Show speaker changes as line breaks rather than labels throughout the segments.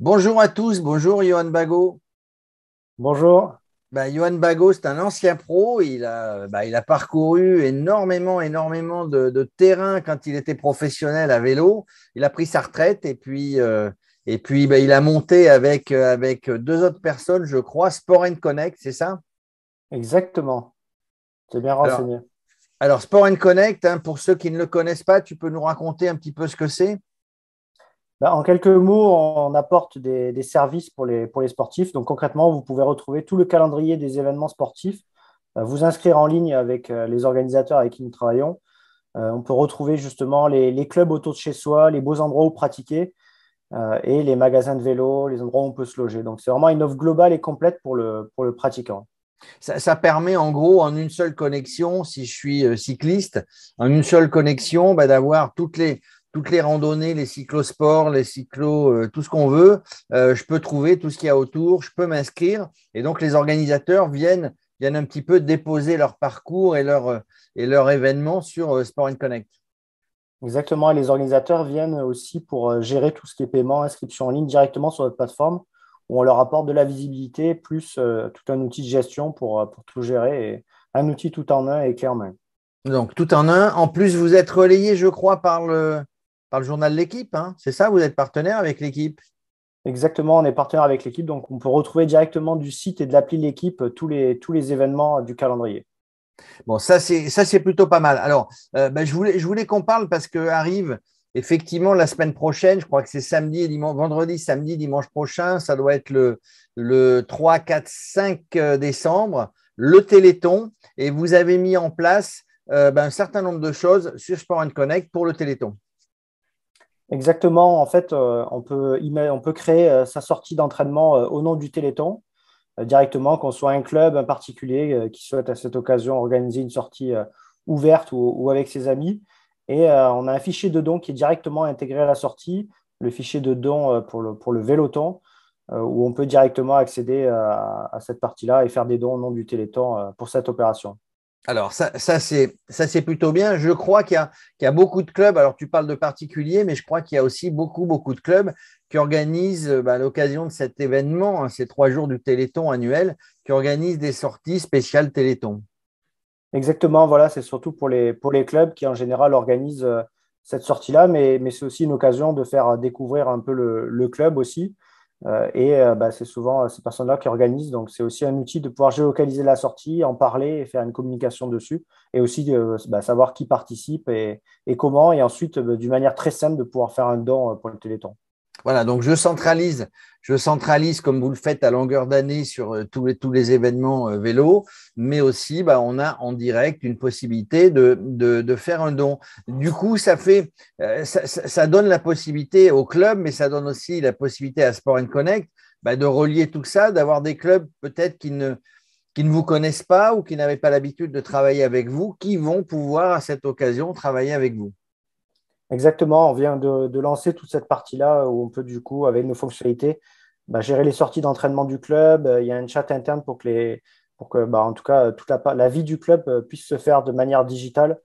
Bonjour à tous, bonjour Johan Bagot.
Bonjour.
Johan Bagot, c'est un ancien pro. Il a parcouru énormément de terrain quand il était professionnel à vélo. Il a pris sa retraite et puis il a monté avec deux autres personnes, je crois, Sport Connect, c'est ça?
Exactement. C'est bien
Alors,
renseigné.
alors Sport Connect, hein, pour ceux qui ne le connaissent pas, tu peux nous raconter un petit peu ce que c'est?
En quelques mots, on apporte des services pour les sportifs. Donc concrètement, vous pouvez retrouver tout le calendrier des événements sportifs, vous inscrire en ligne avec les organisateurs avec qui nous travaillons. On peut retrouver justement les clubs autour de chez soi, les beaux endroits où pratiquer et les magasins de vélo, les endroits où on peut se loger. Donc c'est vraiment une offre globale et complète pour le pratiquant.
Ça permet en gros en une seule connexion, si je suis cycliste, en une seule connexion, d'avoir toutes les randonnées, les cyclosports, les cyclos, tout ce qu'on veut. Je peux trouver tout ce qu'il y a autour, je peux m'inscrire. Et donc les organisateurs viennent un petit peu déposer leur parcours et leur événement sur Sport Connect.
Exactement. Et les organisateurs viennent aussi pour gérer tout ce qui est paiement, inscription en ligne directement sur notre plateforme où on leur apporte de la visibilité plus tout un outil de gestion pour tout gérer et un outil tout en un et clé en main.
Donc tout en un. En plus, vous êtes relayé, je crois, par le journal L'équipe, hein. C'est ça, vous êtes partenaire avec l'équipe.
Exactement. On est partenaire avec l'équipe, donc on peut retrouver directement du site et de l'appli de l'équipe tous les événements du calendrier.
Bon, ça c'est plutôt pas mal. Alors, je voulais qu'on parle parce que arrive effectivement la semaine prochaine, je crois que c'est samedi et dimanche, vendredi, samedi, dimanche prochain, ça doit être le 3, 4, 5 décembre, le Téléthon, et vous avez mis en place un certain nombre de choses sur Sport Connect pour le Téléthon.
Exactement. En fait, on peut créer sa sortie d'entraînement au nom du Téléthon. Directement, qu'on soit un club, un particulier qui souhaite à cette occasion organiser une sortie ouverte ou avec ses amis. Et on a un fichier de dons qui est directement intégré à la sortie, le fichier de dons pour le Véloton, où on peut directement accéder à cette partie-là et faire des dons au nom du Téléthon pour cette opération.
Alors, ça c'est plutôt bien. Je crois qu'il y a beaucoup de clubs. Alors, tu parles de particuliers, mais je crois qu'il y a aussi beaucoup de clubs qui organisent, à l'occasion de cet événement, hein, ces 3 jours du Téléthon annuel, qui organisent des sorties spéciales Téléthon.
Exactement, voilà, c'est surtout pour les clubs qui en général organisent cette sortie-là, mais c'est aussi une occasion de faire découvrir un peu le club aussi. C'est souvent ces personnes-là qui organisent, donc c'est aussi un outil de pouvoir géolocaliser la sortie, en parler et faire une communication dessus, et aussi savoir qui participe et comment, et ensuite d'une manière très simple de pouvoir faire un don pour le Téléthon.
Voilà, donc je centralise comme vous le faites à longueur d'année sur tous les événements vélo, mais aussi on a en direct une possibilité de faire un don. Du coup, ça donne la possibilité au club, mais ça donne aussi la possibilité à Sport Connect de relier tout ça, d'avoir des clubs peut-être qui ne vous connaissent pas ou qui n'avaient pas l'habitude de travailler avec vous, qui vont pouvoir à cette occasion travailler avec vous.
Exactement, on vient de lancer toute cette partie-là où on peut du coup, avec nos fonctionnalités, gérer les sorties d'entraînement du club. Il y a un chat interne pour que en tout cas, la vie du club puisse se faire de manière digitale.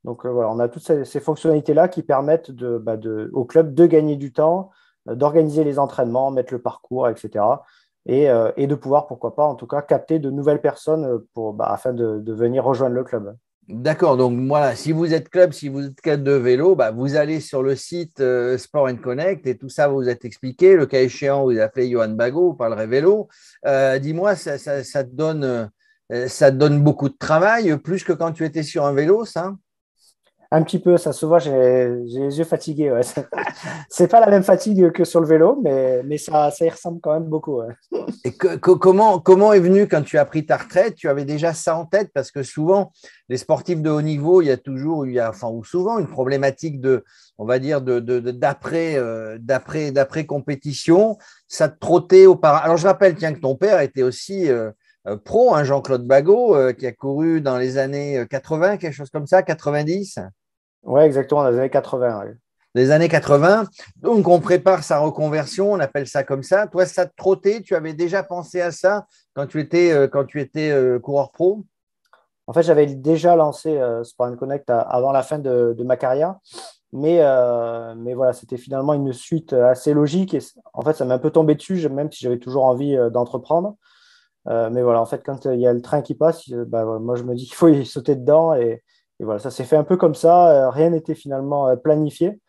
Donc voilà, on a toutes ces fonctionnalités-là qui permettent au club de gagner du temps, d'organiser les entraînements, mettre le parcours, etc. Et de pouvoir, pourquoi pas, en tout cas, capter de nouvelles personnes afin de venir rejoindre le club.
D'accord, donc voilà, si vous êtes club de vélo, vous allez sur le site Sport Connect et tout ça vous êtes expliqué. Le cas échéant, vous appelez Johan Bagot, vous parlerez vélo. Dis-moi, ça te donne beaucoup de travail, plus que quand tu étais sur un vélo, ça?
Un petit peu, ça se voit, j'ai les yeux fatigués. Ouais. C'est pas la même fatigue que sur le vélo, mais ça y ressemble quand même beaucoup. Ouais.
Et comment est venu quand tu as pris ta retraite? Tu avais déjà ça en tête parce que souvent, les sportifs de haut niveau, il y a toujours, enfin, ou souvent une problématique on va dire, d'après compétition. Ça te trottait auparavant. Alors, je rappelle, tiens, que ton père était aussi pro, hein, Jean-Claude Bagot, qui a couru dans les années 80, quelque chose comme ça, 90.
Ouais, exactement, dans les années 80. Ouais.
Les années 80. Donc, on prépare sa reconversion, on appelle ça comme ça. Toi, ça te trottait, tu avais déjà pensé à ça quand tu étais coureur pro?
En fait, j'avais déjà lancé Sport Connect avant la fin de ma carrière. Mais voilà, c'était finalement une suite assez logique. Et en fait, ça m'est un peu tombé dessus, même si j'avais toujours envie d'entreprendre. Mais voilà, en fait, quand il y a le train qui passe, bah, voilà, moi, je me dis qu'il faut y sauter dedans. Et voilà, ça s'est fait un peu comme ça. Rien n'était finalement planifié.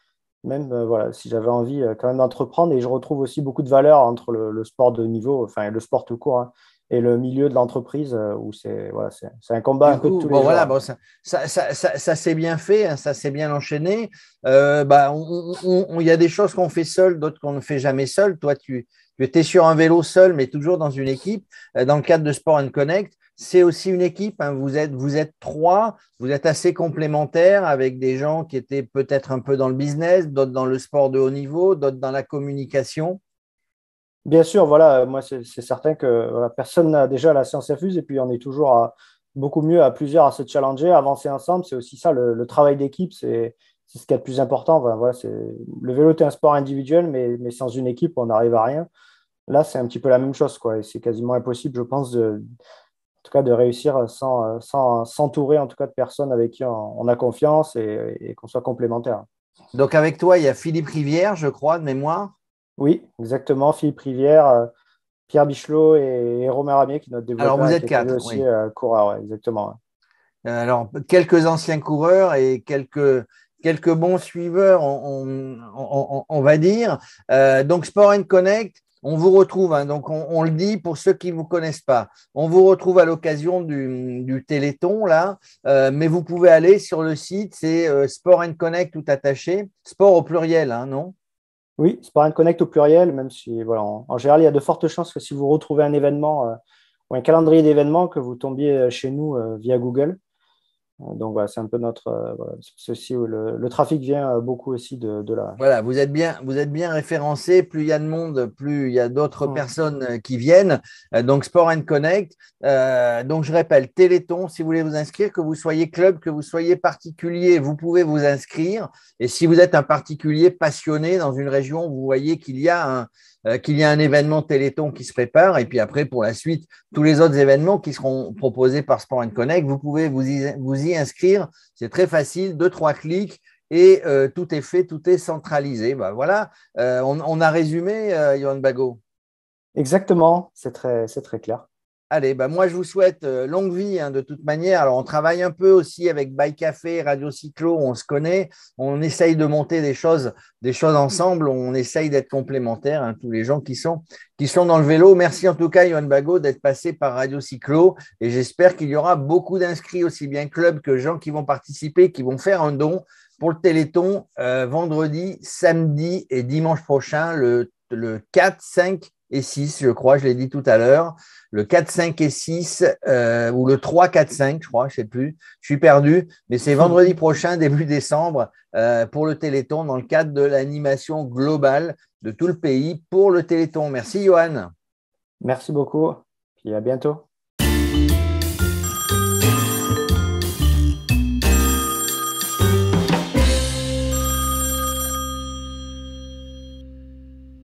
Même voilà, si j'avais envie quand même d'entreprendre. Et je retrouve aussi beaucoup de valeur entre le sport de haut niveau, enfin, le sport tout court, hein, et le milieu de l'entreprise où voilà, c'est un combat un
Du
peu de
coup,
tous les
bon
jours,
voilà,
hein.
bon, ça s'est bien fait, hein, ça s'est bien enchaîné. Il y a des choses qu'on fait seul, d'autres qu'on ne fait jamais seul. Toi, tu étais sur un vélo seul, mais toujours dans une équipe. Dans le cadre de Sport and Connect, c'est aussi une équipe, hein. Vous êtes trois, vous êtes assez complémentaires avec des gens qui étaient peut-être un peu dans le business, d'autres dans le sport de haut niveau, d'autres dans la communication.
Bien sûr, voilà, moi, c'est certain que voilà, personne n'a déjà la science infuse et puis on est toujours beaucoup mieux à plusieurs à se challenger, à avancer ensemble. C'est aussi ça, le travail d'équipe, c'est ce qui est le plus important. Enfin, voilà, le vélo est un sport individuel, mais sans une équipe, on n'arrive à rien. Là, c'est un petit peu la même chose, quoi. Et c'est quasiment impossible, je pense, en tout cas, de réussir sans s'entourer en tout cas de personnes avec qui on a confiance et qu'on soit complémentaires.
Donc avec toi, il y a Philippe Rivière, je crois, de mémoire.
Oui, exactement. Philippe Rivière, Pierre Bichelot et Romain Ramier, qui est notre
Alors
développeur
vous
et
êtes
qui était lui
quatre,
aussi
oui.
coureur, ouais, exactement. Ouais.
Alors, quelques anciens coureurs et quelques bons suiveurs, on va dire. Donc, Sport and Connect, on vous retrouve, hein, donc on le dit pour ceux qui ne vous connaissent pas, on vous retrouve à l'occasion du Téléthon, là, mais vous pouvez aller sur le site, c'est Sport and Connect tout attaché, sport au pluriel, hein, non?
Oui, Sport and Connect au pluriel, même si, voilà, en général, il y a de fortes chances que si vous retrouvez un événement ou un calendrier d'événements, que vous tombiez chez nous via Google. Donc, voilà, c'est un peu voilà, c'est aussi où le trafic vient beaucoup aussi de là.
Voilà, vous êtes bien référencé. Plus il y a de monde, plus il y a d'autres
Mm.
personnes qui viennent. Donc, Sport and Connect. Donc, je répète, Téléthon, si vous voulez vous inscrire, que vous soyez club, que vous soyez particulier, vous pouvez vous inscrire. Et si vous êtes un particulier passionné dans une région, vous voyez qu'il y a un événement Téléthon qui se prépare. Et puis après, pour la suite, tous les autres événements qui seront proposés par Sport and Connect, vous pouvez vous y inscrire. C'est très facile, deux, trois clics et tout est fait, tout est centralisé. Bah, voilà, on a résumé, Johan Bagot.
Exactement, c'est très clair.
Allez, bah moi je vous souhaite longue vie, hein, de toute manière. Alors on travaille un peu aussi avec Bike Café, Radio Cyclo, on se connaît, on essaye de monter des choses ensemble, on essaye d'être complémentaires, hein, tous les gens qui sont dans le vélo. Merci en tout cas, Johan Bagot, d'être passé par Radio Cyclo et j'espère qu'il y aura beaucoup d'inscrits, aussi bien clubs que gens qui vont participer, qui vont faire un don pour le Téléthon vendredi, samedi et dimanche prochain, le 4, 5 et 6, je crois, je l'ai dit tout à l'heure. Le 4, 5 et 6, ou le 3, 4, 5, je crois, je ne sais plus. Je suis perdu, mais c'est vendredi prochain, début décembre, pour le Téléthon, dans le cadre de l'animation globale de tout le pays pour le Téléthon. Merci, Johan.
Merci beaucoup, puis à bientôt.